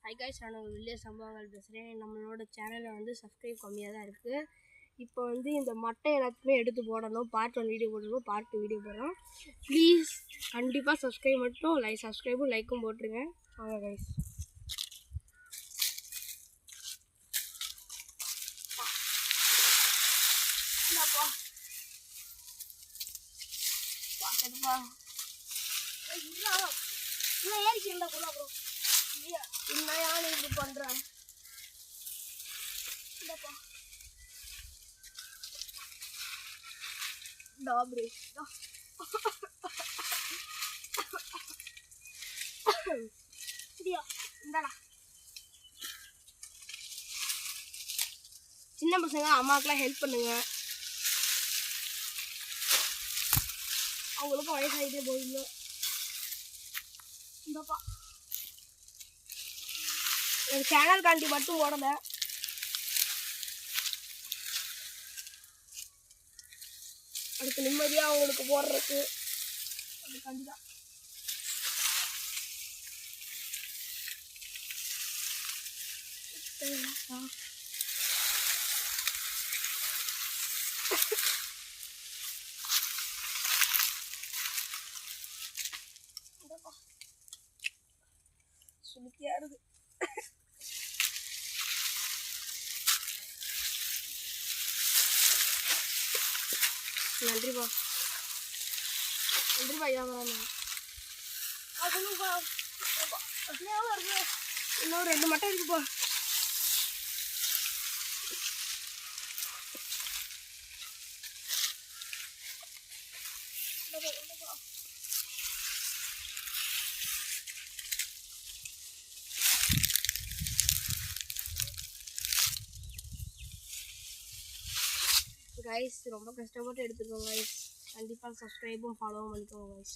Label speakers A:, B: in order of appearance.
A: Hi guys, நான் உங்கள் village சம்பவங்கள் பேசுகிறேன். நம்மளோட சேனலில் வந்து சப்ஸ்கிரைப் கம்மியாக தான் இருக்குது. இப்போ வந்து இந்த மட்டை எல்லாத்துக்குமே எடுத்து போடணும். பார்ட் 1 வீடியோ போடணும், பார்ட் 2 வீடியோ போடுறோம். ப்ளீஸ் கண்டிப்பாக சப்ஸ்கிரைப் மட்டும் சப்ஸ்கிரைபும் லைக்கும் போட்டுருங்க. வாங்க கைஸ். பார்த்துப்பா ஏறிக்கிறா கூட அப்புறம் இன்னும் இப்படி பண்ணுறேன். டாப்ரி இந்தாடா. சின்ன பசங்க அம்மாக்கெல்லாம் ஹெல்ப் பண்ணுங்க. அவங்களுக்கும் வயசாகிட்டே போயிடல. இந்தப்பா என் சேனல் காண்டி மட்டும் ஓடலை. அதுக்கு நிம்மதியாக அவங்களுக்கு போடுறதுக்கு அதுக்காண்டி தான். சுளுக்கியா இருக்கு. நன்றிப்பா, நன்றிப்பா. இன்னும் 2 மட்டை இருக்குப்பா. கைஸ் ரொம்ப கஷ்டப்பட்டு எடுத்துக்கோங்க கைஸ். கண்டிப்பாக சப்ஸ்கிரைபும் ஃபாலோவும் பண்ணிக்கோங்க கைஸ்.